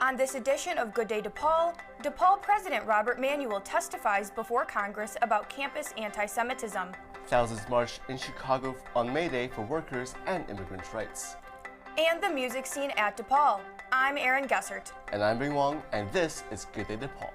On this edition of Good Day DePaul, DePaul President Robert Manuel testifies before Congress about campus anti-Semitism. Thousands marched in Chicago on May Day for workers' and immigrants' rights. And the music scene at DePaul. I'm Aaron Gessert. And I'm Bing Wong, and this is Good Day DePaul.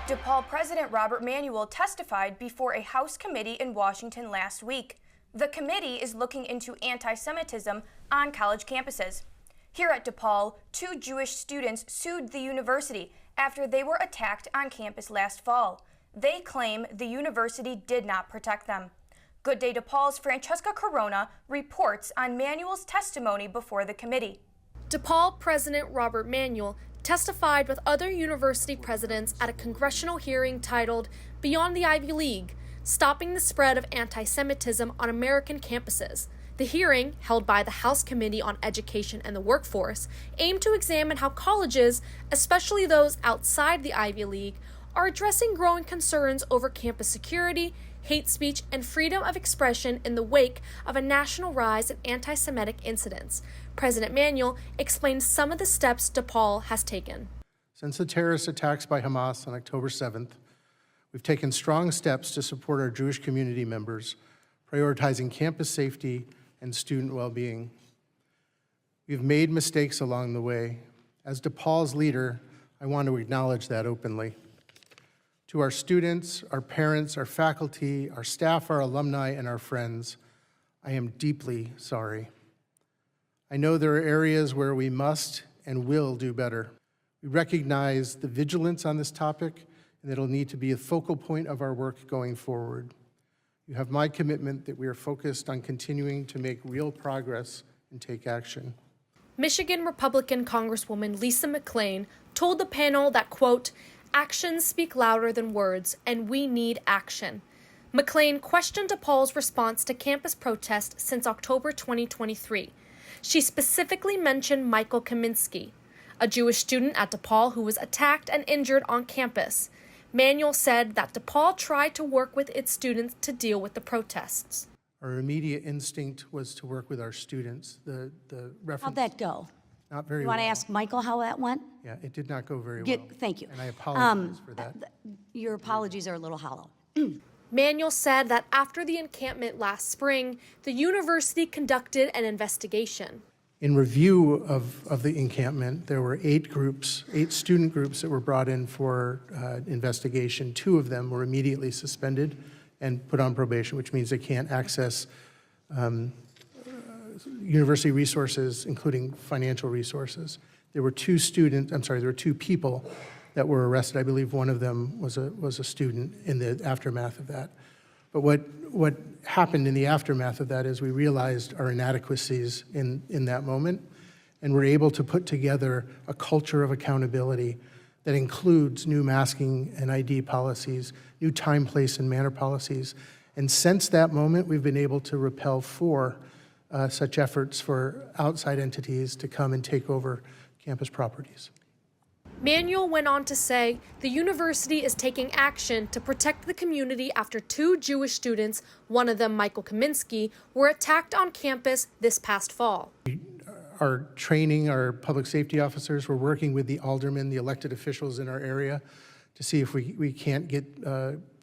DePaul President Robert Manuel testified before a House committee in Washington last week. The committee is looking into anti-Semitism on college campuses. Here at DePaul, 2 Jewish students sued the university after they were attacked on campus last fall. They claim the university did not protect them. Good Day DePaul's Francesca Corona reports on Manuel's testimony before the committee. DePaul President Robert Manuel testified with other university presidents at a congressional hearing titled Beyond the Ivy League, Stopping the Spread of Anti-Semitism on American Campuses. The hearing, held by the House Committee on Education and the Workforce, aimed to examine how colleges, especially those outside the Ivy League, are addressing growing concerns over campus security, hate speech, and freedom of expression in the wake of a national rise in anti-Semitic incidents. President Manuel explained some of the steps DePaul has taken. Since the terrorist attacks by Hamas on October 7th, we've taken strong steps to support our Jewish community members, prioritizing campus safety and student well-being. We've made mistakes along the way. As DePaul's leader, I want to acknowledge that openly. To our students, our parents, our faculty, our staff, our alumni, and our friends, I am deeply sorry. I know there are areas where we must and will do better. We recognize the vigilance on this topic, and it'll need to be a focal point of our work going forward. You have my commitment that we are focused on continuing to make real progress and take action. Michigan Republican Congresswoman Lisa McClain told the panel that, quote, actions speak louder than words, and we need action. McClain questioned DePaul's response to campus protests since October 2023. She specifically mentioned Michael Kaminsky, a Jewish student at DePaul who was attacked and injured on campus. Manuel said that DePaul tried to work with its students to deal with the protests. Our immediate instinct was to work with our students. The reference. How'd that go? Not very well. You want to ask Michael how that went? Yeah, it did not go very well. Thank you. And I apologize for that. Your apologies are a little hollow. Manuel said that after the encampment last spring, the university conducted an investigation. In review of the encampment, there were 8 student groups that were brought in for investigation. 2 of them were immediately suspended and put on probation, which means they can't access university resources, including financial resources. There were 2 people that were arrested. I believe one of them was a student in the aftermath of that. But what happened in the aftermath of that is we realized our inadequacies in that moment, and we're able to put together a culture of accountability that includes new masking and ID policies, new time, place, and manner policies. And since that moment, we've been able to repel 4 such efforts for outside entities to come and take over campus properties. Manuel went on to say the university is taking action to protect the community after 2 Jewish students, one of them Michael Kaminsky, were attacked on campus this past fall. Our training, our public safety officers, we're working with the aldermen, the elected officials in our area to see if we can't get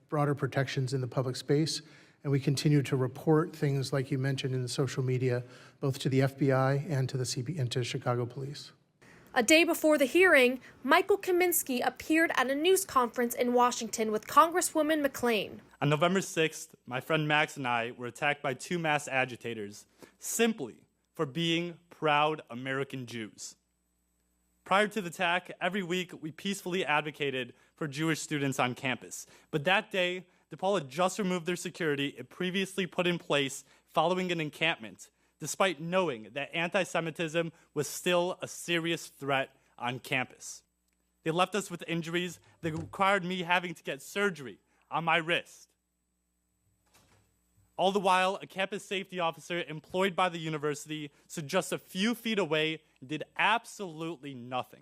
broader protections in the public space. And we continue to report things like you mentioned in the social media, both to the FBI and to and to Chicago Police. A day before the hearing, Michael Kaminsky appeared at a news conference in Washington with Congresswoman McClain. On November 6th, my friend Max and I were attacked by 2 mass agitators simply for being proud American Jews. Prior to the attack, every week we peacefully advocated for Jewish students on campus. But that day, DePaul had just removed their security it previously put in place following an encampment, despite knowing that anti-Semitism was still a serious threat on campus. They left us with injuries that required me having to get surgery on my wrist. All the while, a campus safety officer employed by the university stood just a few feet away and did absolutely nothing.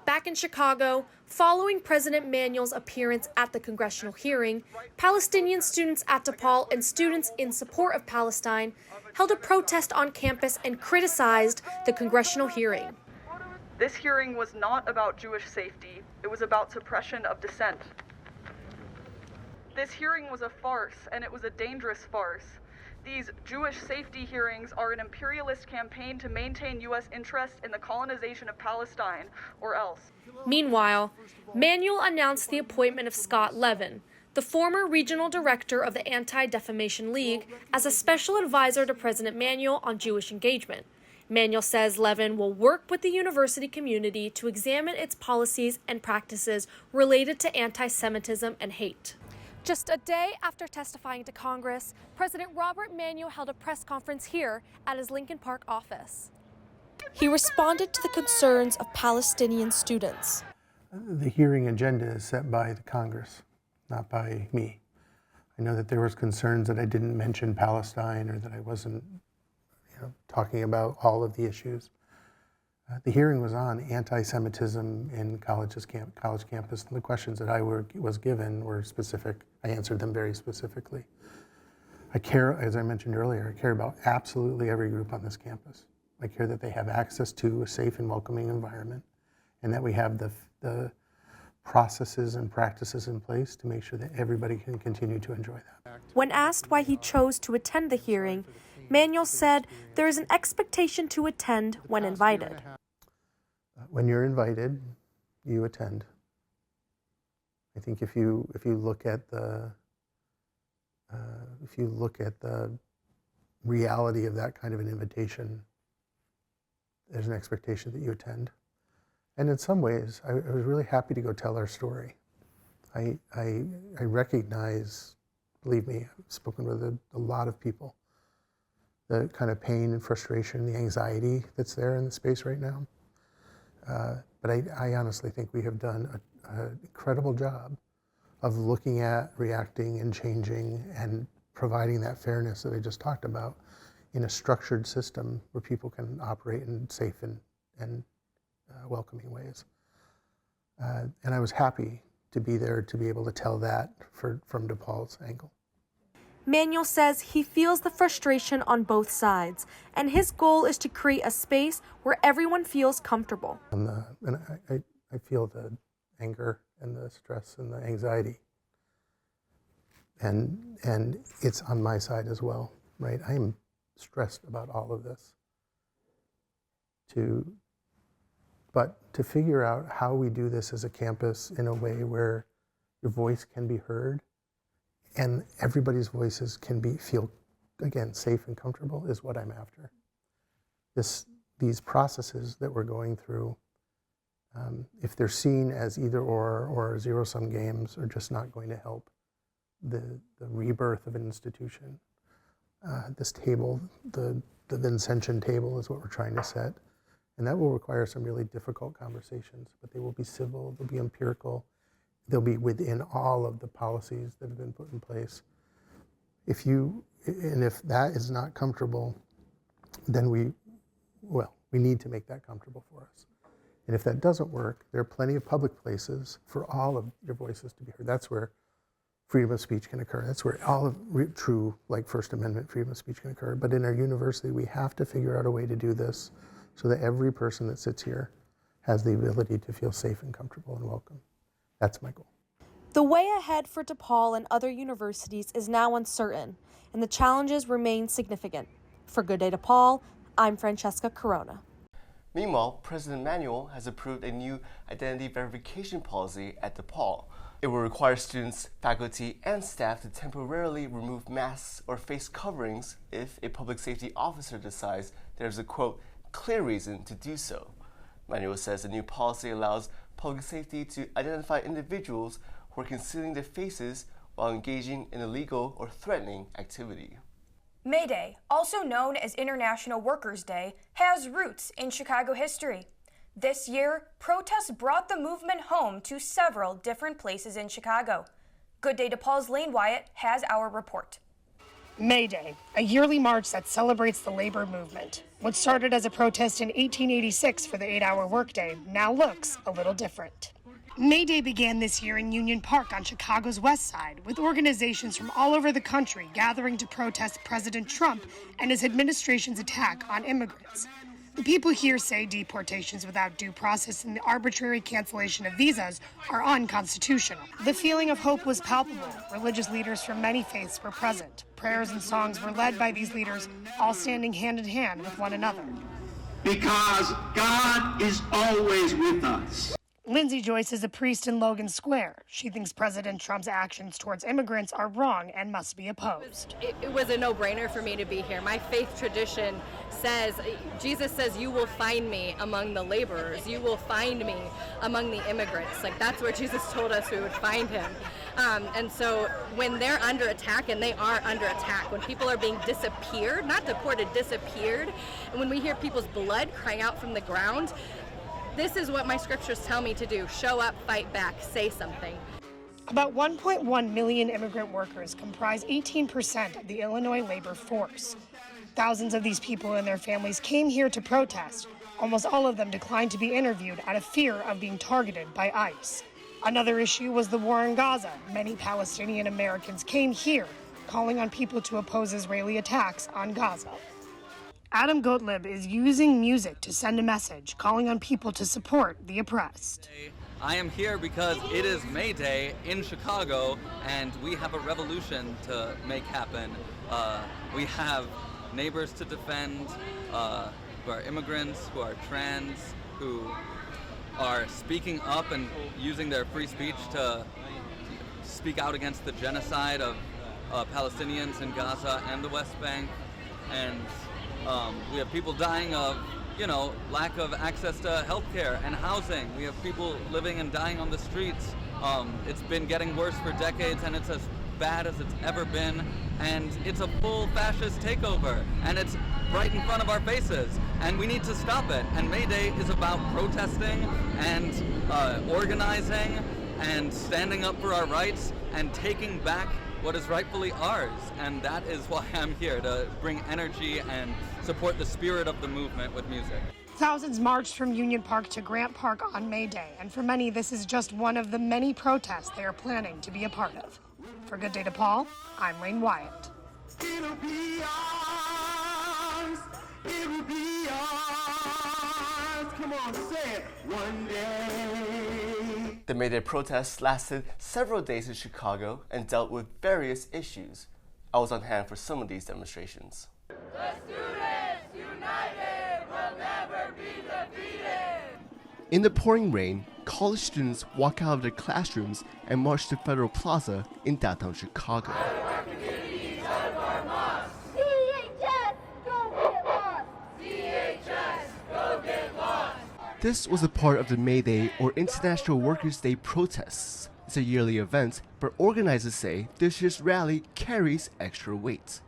Back in Chicago, following President Manuel's appearance at the congressional hearing, Palestinian students at DePaul and students in support of Palestine held a protest on campus and criticized the congressional hearing. This hearing was not about Jewish safety. It was about suppression of dissent. This hearing was a farce, and it was a dangerous farce. These Jewish safety hearings are an imperialist campaign to maintain U.S. interest in the colonization of Palestine, or else. Meanwhile, Manuel announced the appointment of Scott Levin, the former regional director of the Anti-Defamation League, as a special advisor to President Manuel on Jewish engagement. Manuel says Levin will work with the university community to examine its policies and practices related to anti-Semitism and hate. Just a day after testifying to Congress, President Robert Manuel held a press conference here at his Lincoln Park office. He responded to the concerns of Palestinian students. The hearing agenda is set by the Congress, not by me. I know that there was concerns that I didn't mention Palestine or that I wasn't talking about all of the issues. The hearing was on anti-Semitism in college campus, and the questions that I was given were specific. I answered them very specifically. I care, as I mentioned earlier, I care about absolutely every group on this campus. I care that they have access to a safe and welcoming environment, and that we have the processes and practices in place to make sure that everybody can continue to enjoy that. When asked why he chose to attend the hearing, Manuel said there is an expectation to attend when invited. When you're invited, you attend. I think if you look at the reality of that kind of an invitation, there's an expectation that you attend. And in some ways, I was really happy to go tell our story. I recognize, believe me, I've spoken with a lot of people, the kind of pain and frustration, the anxiety that's there in the space right now. But I honestly think we have done an incredible job of looking at, reacting, and changing, and providing that fairness that I just talked about in a structured system where people can operate in safe and welcoming ways. And I was happy to be there to be able to tell that from DePaul's angle. Manuel says he feels the frustration on both sides, and his goal is to create a space where everyone feels comfortable. And I feel the anger and the stress and the anxiety. And it's on my side as well, right? I am stressed about all of this. But to figure out how we do this as a campus in a way where your voice can be heard and everybody's voices can feel, again, safe and comfortable is what I'm after. These processes that we're going through, if they're seen as either or zero-sum games, are just not going to help the rebirth of an institution. This table, the Vincentian table, is what we're trying to set. And that will require some really difficult conversations, but they will be civil, they'll be empirical, they'll be within all of the policies that have been put in place. If that is not comfortable, then we need to make that comfortable for us. And if that doesn't work, there are plenty of public places for all of your voices to be heard. That's where freedom of speech can occur. That's where all of true, like First Amendment freedom of speech can occur. But in our university, we have to figure out a way to do this so that every person that sits here has the ability to feel safe and comfortable and welcome. That's my goal. The way ahead for DePaul and other universities is now uncertain, and the challenges remain significant. For Good Day DePaul, I'm Francesca Corona. Meanwhile, President Manuel has approved a new identity verification policy at DePaul. It will require students, faculty, and staff to temporarily remove masks or face coverings if a public safety officer decides there's a, quote, clear reason to do so. Manuel says the new policy allows public safety to identify individuals who are concealing their faces while engaging in illegal or threatening activity. May Day, also known as International Workers' Day, has roots in Chicago history. This year, protests brought the movement home to several different places in Chicago. Good Day DePaul's Lane Wyatt has our report. May Day, a yearly march that celebrates the labor movement. What started as a protest in 1886 for the 8-hour workday now looks a little different. May Day began this year in Union Park on Chicago's west side, with organizations from all over the country gathering to protest President Trump and his administration's attack on immigrants. The people here say deportations without due process and the arbitrary cancellation of visas are unconstitutional. The feeling of hope was palpable. Religious leaders from many faiths were present. Prayers and songs were led by these leaders, all standing hand in hand with one another. Because God is always with us. Lindsay Joyce is a priest in Logan Square. She thinks President Trump's actions towards immigrants are wrong and must be opposed. It was a no-brainer for me to be here. My faith tradition says, Jesus says, you will find me among the laborers. You will find me among the immigrants. Like, that's where Jesus told us we would find him. And so when they're under attack, and they are under attack, when people are being disappeared, not deported, disappeared, and when we hear people's blood crying out from the ground, this is what my scriptures tell me to do. Show up, fight back, say something. About 1.1 million immigrant workers comprise 18% of the Illinois labor force. Thousands of these people and their families came here to protest. Almost all of them declined to be interviewed out of fear of being targeted by ICE. Another issue was the war in Gaza. Many Palestinian Americans came here, calling on people to oppose Israeli attacks on Gaza. Adam Gottlieb is using music to send a message, calling on people to support the oppressed. I am here because it is May Day in Chicago, and we have a revolution to make happen. We have neighbors to defend, who are immigrants, who are trans, who are speaking up and using their free speech to speak out against the genocide of Palestinians in Gaza and the West Bank. And we have people dying of, lack of access to healthcare and housing. We have people living and dying on the streets. It's been getting worse for decades, and it's as bad as it's ever been. And it's a full fascist takeover, and it's right in front of our faces, and we need to stop it. And May Day is about protesting and organizing and standing up for our rights and taking back what is rightfully ours. And that is why I'm here, to bring energy and support the spirit of the movement with music. Thousands marched from Union Park to Grant Park on May Day, and for many, this is just one of the many protests they are planning to be a part of. For Good Day DePaul, I'm Lane Wyatt. It'll be ours. It'll be ours. Come on, say it. One day. The May Day protests lasted several days in Chicago and dealt with various issues. I was on hand for some of these demonstrations. The students united will never be defeated. In the pouring rain, college students walk out of their classrooms and march to Federal Plaza in downtown Chicago. Our communities, out of our mosques. CHS, go get lost. CHS, go get lost. This was a part of the May Day or International Workers' Day protests. It's a yearly event, but organizers say this year's rally carries extra weight.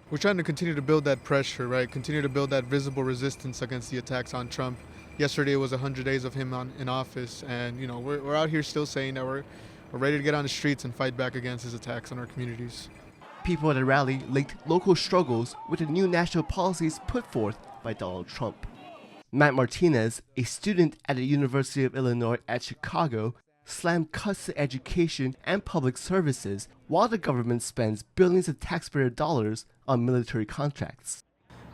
We're trying to continue to build that pressure, right? Continue to build that visible resistance against the attacks on Trump. Yesterday was 100 days of him in office, and we're out here still saying that we're ready to get on the streets and fight back against his attacks on our communities. People at the rally linked local struggles with the new national policies put forth by Donald Trump. Matt Martinez, a student at the University of Illinois at Chicago, slammed cuts to education and public services while the government spends billions of taxpayer dollars on military contracts.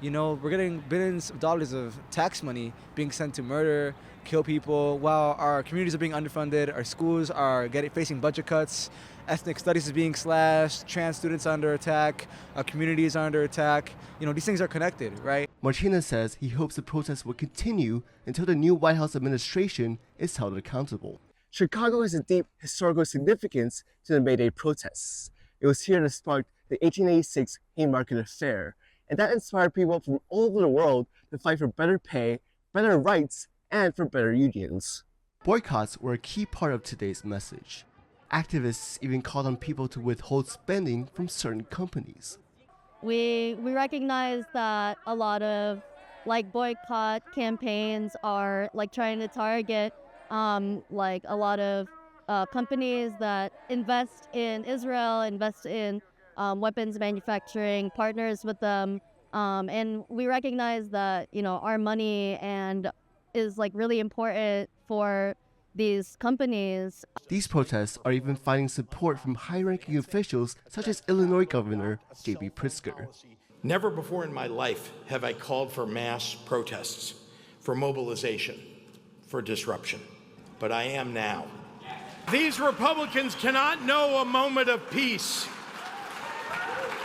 We're getting billions of dollars of tax money being sent to murder, kill people, while our communities are being underfunded, our schools are facing budget cuts, ethnic studies is being slashed, trans students are under attack, our communities are under attack. These things are connected, right? Martinez says he hopes the protests will continue until the new White House administration is held accountable. Chicago has a deep historical significance to the May Day protests. It was here that sparked the 1886 Haymarket Affair, and that inspired people from all over the world to fight for better pay, better rights, and for better unions. Boycotts were a key part of today's message. Activists even called on people to withhold spending from certain companies. We recognize that a lot of boycott campaigns are trying to target a lot of companies that invest in Israel, invest in weapons manufacturing, partners with them. And we recognize that, our money is like really important for these companies. These protests are even finding support from high-ranking officials such as Illinois Governor J.B. Pritzker. Never before in my life have I called for mass protests, for mobilization, for disruption, but I am now. These Republicans cannot know a moment of peace.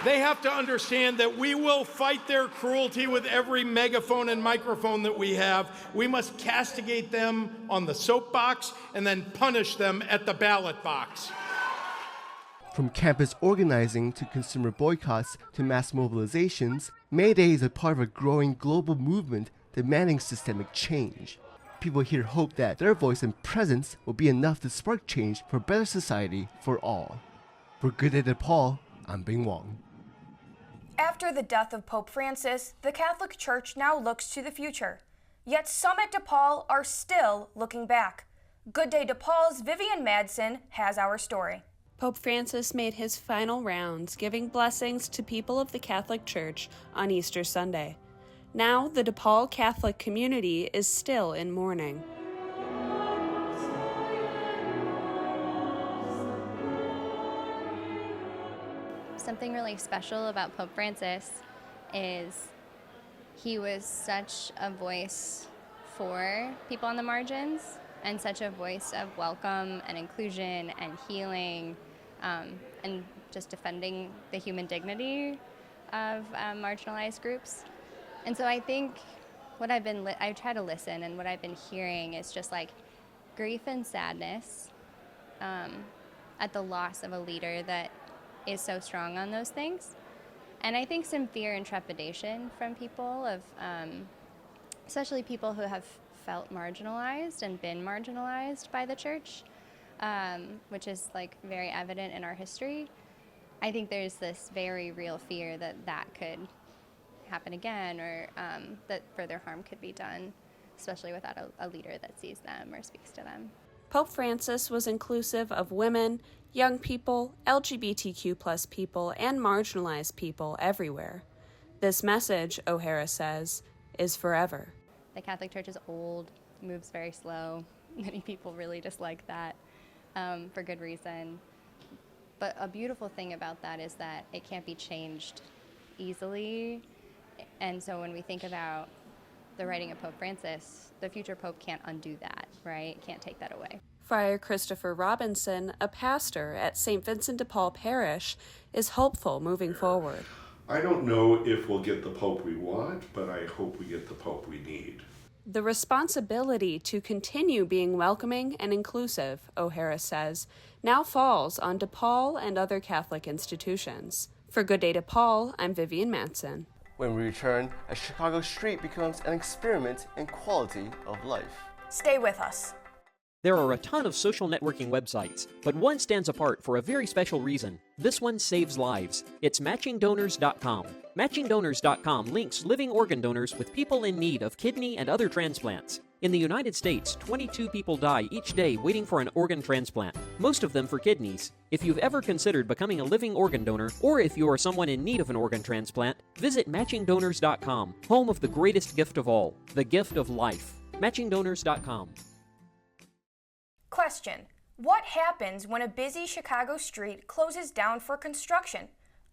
They have to understand that we will fight their cruelty with every megaphone and microphone that we have. We must castigate them on the soapbox and then punish them at the ballot box. From campus organizing to consumer boycotts to mass mobilizations, May Day is a part of a growing global movement demanding systemic change. People here hope that their voice and presence will be enough to spark change for a better society for all. For Good Day DePaul, I'm Bing Wong. After the death of Pope Francis, the Catholic Church now looks to the future. Yet some at DePaul are still looking back. Good Day DePaul's Vivian Madsen has our story. Pope Francis made his final rounds, giving blessings to people of the Catholic Church on Easter Sunday. Now, the DePaul Catholic community is still in mourning. Something really special about Pope Francis is he was such a voice for people on the margins and such a voice of welcome and inclusion and healing and just defending the human dignity of marginalized groups. And so I think what I try to listen, and what I've been hearing is just like grief and sadness at the loss of a leader that is so strong on those things. And I think some fear and trepidation from people of, especially people who have felt marginalized and been marginalized by the church, which is like very evident in our history. I think there's this very real fear that that could happen again, or that further harm could be done, especially without a leader that sees them or speaks to them. Pope Francis was inclusive of women, young people, LGBTQ+ people, and marginalized people everywhere. This message, O'Hara says, is forever. The Catholic Church is old, moves very slow. Many people really dislike that for good reason. But a beautiful thing about that is that it can't be changed easily. And so when we think about the writing of Pope Francis, the future Pope can't undo that, right? Can't take that away. Friar Christopher Robinson, a pastor at St. Vincent de Paul Parish, is hopeful moving forward. I don't know if we'll get the Pope we want, but I hope we get the Pope we need. The responsibility to continue being welcoming and inclusive, O'Hara says, now falls on DePaul and other Catholic institutions. For Good Day DePaul, I'm Vivian Madsen. When we return, a Chicago street becomes an experiment in quality of life. Stay with us. There are a ton of social networking websites, but one stands apart for a very special reason. This one saves lives. It's MatchingDonors.com. MatchingDonors.com links living organ donors with people in need of kidney and other transplants. In the United States, 22 people die each day waiting for an organ transplant, most of them for kidneys. If you've ever considered becoming a living organ donor, or if you are someone in need of an organ transplant, visit MatchingDonors.com, home of the greatest gift of all, the gift of life. MatchingDonors.com. Question: what happens when a busy Chicago street closes down for construction?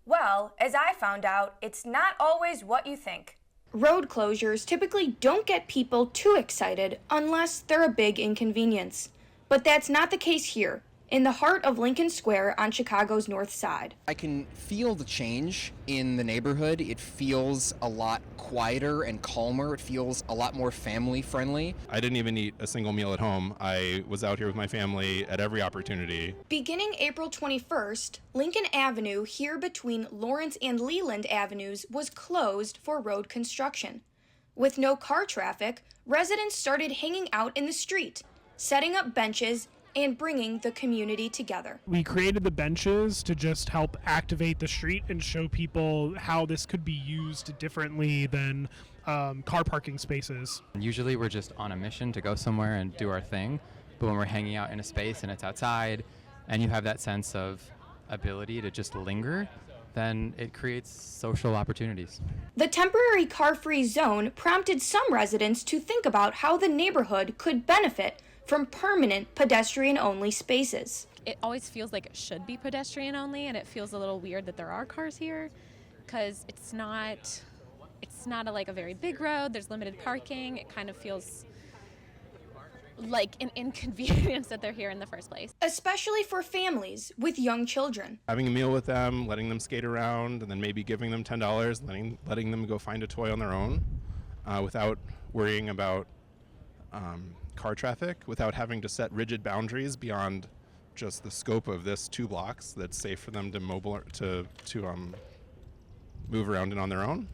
Well, as I found out, it's not always what you think. Road closures typically don't get people too excited unless they're a big inconvenience. But that's not the case here, in the heart of Lincoln Square on Chicago's North Side. I can feel the change in the neighborhood. It feels a lot quieter and calmer. It feels a lot more family friendly. I didn't even eat a single meal at home. I was out here with my family at every opportunity. Beginning April 21st, Lincoln Avenue here between Lawrence and Leland Avenues was closed for road construction. With no car traffic, residents started hanging out in the street, setting up benches and bringing the community together. We created the benches to just help activate the street and show people how this could be used differently than car parking spaces. Usually we're just on a mission to go somewhere and do our thing, but when we're hanging out in a space and it's outside and you have that sense of ability to just linger, then it creates social opportunities. The temporary car-free zone prompted some residents to think about how the neighborhood could benefit from permanent pedestrian-only spaces. It always feels like it should be pedestrian only, and it feels a little weird that there are cars here because it's not like a very big road. There's limited parking. It kind of feels like an inconvenience that they're here in the first place. Especially for families with young children. Having a meal with them, letting them skate around, and then maybe giving them $10, letting them go find a toy on their own without worrying about car traffic, without having to set rigid boundaries beyond just the scope of this 2 blocks that's safe for them to move around and on their own.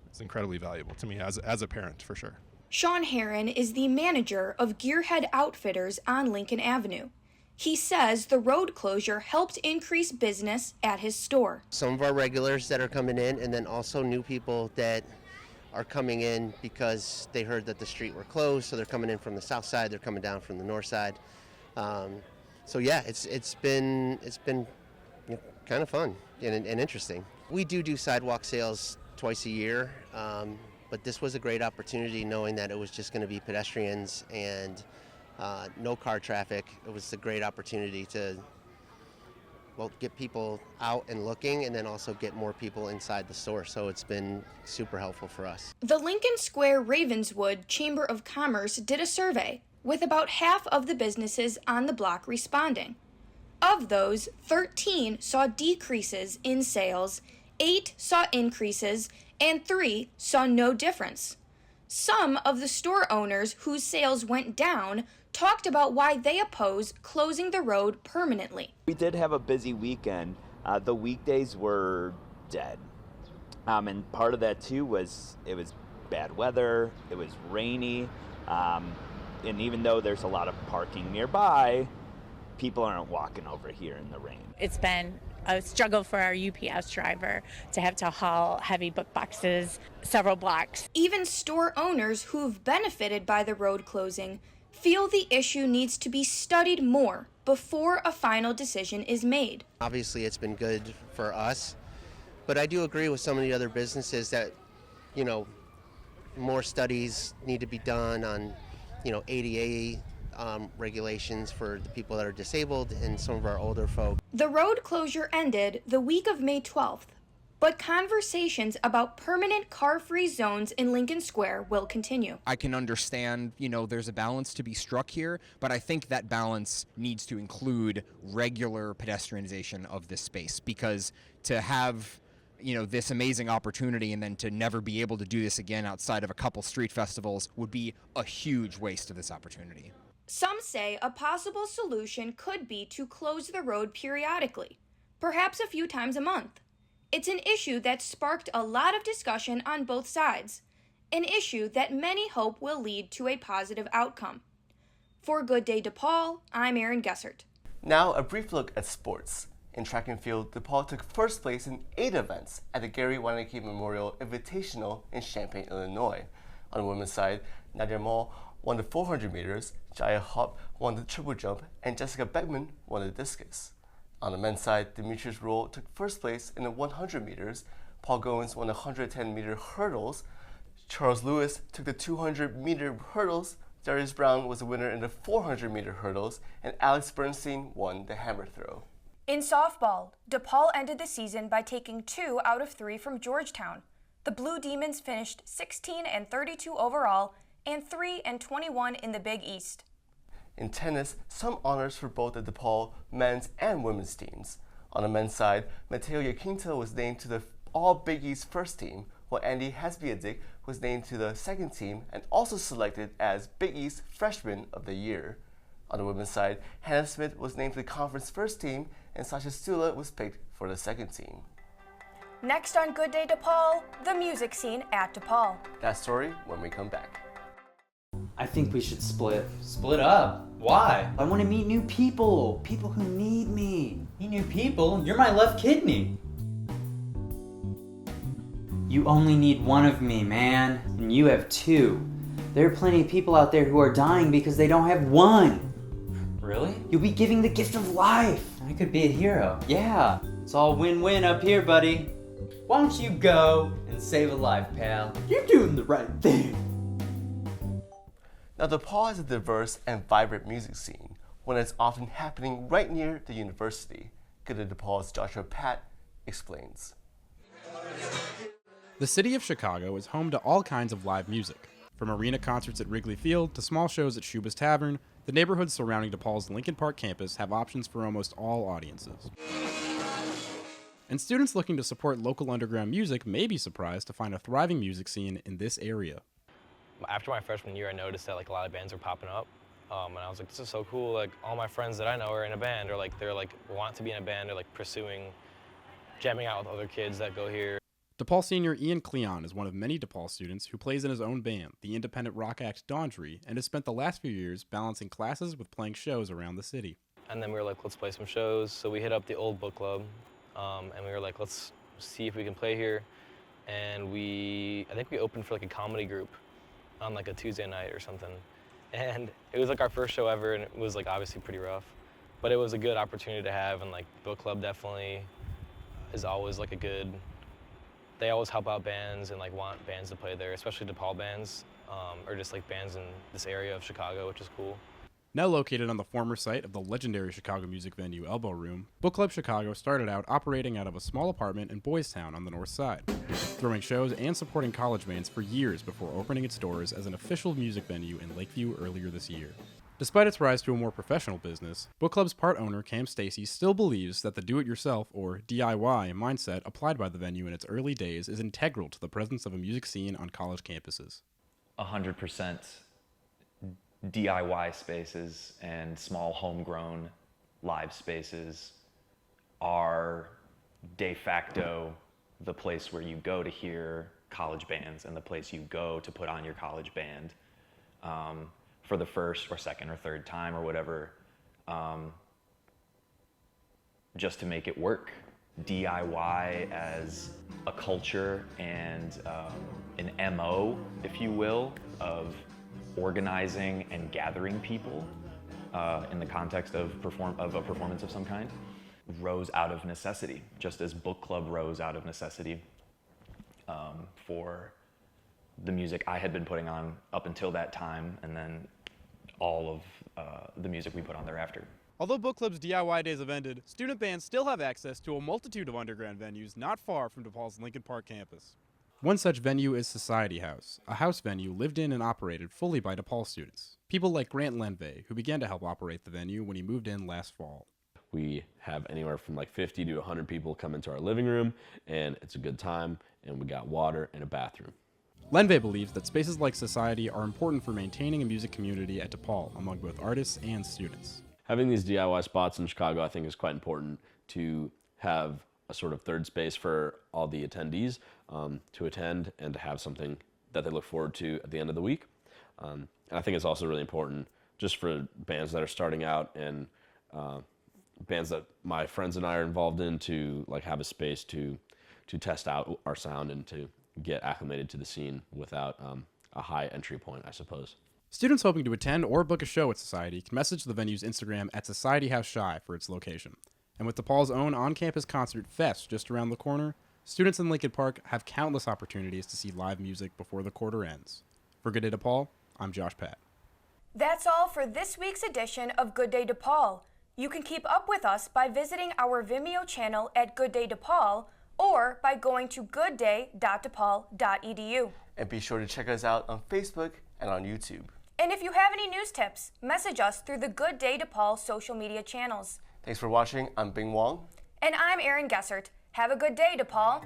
It's incredibly valuable to me as a parent, for sure. Sean Herron is the manager of Gearhead Outfitters on Lincoln Avenue. He says the road closure helped increase business at his store. Some of our regulars that are coming in, and then also new people that are coming in because they heard that the street were closed, so they're coming in from the south side, they're coming down from the north side. So yeah, it's been kind of fun and interesting. We do sidewalk sales twice a year, but this was a great opportunity knowing that it was just going to be pedestrians and no car traffic. It was a great opportunity to get people out and looking, and then also get more people inside the store. So it's been super helpful for us. The Lincoln Square Ravenswood Chamber of Commerce did a survey with about half of the businesses on the block responding. Of those, 13 saw decreases in sales, 8 saw increases, and 3 saw no difference. Some of the store owners whose sales went down talked about why they oppose closing the road permanently. We did have a busy weekend. The weekdays were dead. And part of that too was it was bad weather, it was rainy, and even though there's a lot of parking nearby, people aren't walking over here in the rain. It's been a struggle for our UPS driver to have to haul heavy book boxes several blocks. Even store owners who've benefited by the road closing feel the issue needs to be studied more before a final decision is made. Obviously, it's been good for us, but I do agree with some of the other businesses that, more studies need to be done on, ADA regulations for the people that are disabled and some of our older folk. The road closure ended the week of May 12th, but conversations about permanent car-free zones in Lincoln Square will continue. I can understand, there's a balance to be struck here, but I think that balance needs to include regular pedestrianization of this space, because to have this amazing opportunity and then to never be able to do this again outside of a couple street festivals would be a huge waste of this opportunity. Some say a possible solution could be to close the road periodically, perhaps a few times a month. It's an issue that sparked a lot of discussion on both sides, an issue that many hope will lead to a positive outcome. For Good Day DePaul, I'm Erin Gessert. Now a brief look at sports. In track and field, DePaul took first place in 8 events at the Gary Weineke Memorial Invitational in Champaign, Illinois. On the women's side, Nadia Mall won the 400 meters, Jaya Hop won the triple jump, and Jessica Beckman won the discus. On the men's side, Demetrius Roll took first place in the 100 meters, Paul Goins won the 110-meter hurdles, Charles Lewis took the 200-meter hurdles, Darius Brown was the winner in the 400-meter hurdles, and Alex Bernstein won the hammer throw. In softball, DePaul ended the season by taking 2 out of 3 from Georgetown. The Blue Demons finished 16-32 overall and 3-21 in the Big East. In tennis, some honors for both the DePaul men's and women's teams. On the men's side, Mateo Yaquinta was named to the All-Big East first team, while Andy Hasbiadic was named to the second team and also selected as Big East Freshman of the Year. On the women's side, Hannah Smith was named to the conference first team, and Sasha Stula was picked for the second team. Next on Good Day DePaul, the music scene at DePaul. That story when we come back. I think we should split. Split up? Why? I want to meet new people. People who need me. Meet new people? You're my left kidney. You only need one of me, man. And you have 2. There are plenty of people out there who are dying because they don't have one. Really? You'll be giving the gift of life. I could be a hero. Yeah. It's all win-win up here, buddy. Why don't you go and save a life, pal? You're doing the right thing. Now, DePaul has a diverse and vibrant music scene, one that's often happening right near the university. Good Day DePaul's Joshua Pat explains. The city of Chicago is home to all kinds of live music. From arena concerts at Wrigley Field to small shows at Shuba's Tavern, the neighborhoods surrounding DePaul's Lincoln Park campus have options for almost all audiences. And students looking to support local underground music may be surprised to find a thriving music scene in this area. After my freshman year, I noticed that a lot of bands were popping up, and I was like, this is so cool. Like, all my friends that I know are in a band, or they're want to be in a band, or pursuing jamming out with other kids that go here. DePaul senior Ian Cleon is one of many DePaul students who plays in his own band, the independent rock act Dawntree, and has spent the last few years balancing classes with playing shows around the city. And then we were like, let's play some shows. So we hit up the old book club, and we were like, let's see if we can play here. And I think we opened for a comedy group on a Tuesday night or something. And it was our first show ever, and it was obviously pretty rough. But it was a good opportunity to have, and book club definitely is always a good, they always help out bands and want bands to play there, especially DePaul bands, or just bands in this area of Chicago, which is cool. Now located on the former site of the legendary Chicago music venue Elbow Room, Book Club Chicago started out operating out of a small apartment in Boys Town on the north side, throwing shows and supporting college bands for years before opening its doors as an official music venue in Lakeview earlier this year. Despite its rise to a more professional business, Book Club's part owner Cam Stacy still believes that the do-it-yourself, or DIY, mindset applied by the venue in its early days is integral to the presence of a music scene on college campuses. 100% DIY spaces and small homegrown live spaces are de facto the place where you go to hear college bands and the place you go to put on your college band for the first or second or third time or whatever, just to make it work. DIY as a culture and an MO, if you will, of organizing and gathering people in the context of a performance of some kind rose out of necessity, just as book club rose out of necessity for the music I had been putting on up until that time, and then all of the music we put on thereafter. Although Book Club's DIY days have ended, student bands still have access to a multitude of underground venues not far from DePaul's Lincoln Park campus. One such venue is Society House, a house venue lived in and operated fully by DePaul students. People like Grant Lenve, who began to help operate the venue when he moved in last fall. We have anywhere from 50 to 100 people come into our living room, and it's a good time, and we got water and a bathroom. Lenve believes that spaces like Society are important for maintaining a music community at DePaul among both artists and students. Having these DIY spots in Chicago, I think, is quite important to have a sort of third space for all the attendees to attend and to have something that they look forward to at the end of the week. And I think it's also really important just for bands that are starting out and bands that my friends and I are involved in to have a space to test out our sound and to get acclimated to the scene without a high entry point, I suppose. Students hoping to attend or book a show at Society can message the venue's Instagram at Society House Shy for its location. And with DePaul's own on-campus concert Fest just around the corner, students in Lincoln Park have countless opportunities to see live music before the quarter ends. For Good Day DePaul, I'm Josh Pat. That's all for this week's edition of Good Day DePaul. You can keep up with us by visiting our Vimeo channel at Good Day DePaul or by going to goodday.depaul.edu. And be sure to check us out on Facebook and on YouTube. And if you have any news tips, message us through the Good Day DePaul social media channels. Thanks for watching. I'm Bing Wong. And I'm Aaron Gessert. Have a good day, DePaul.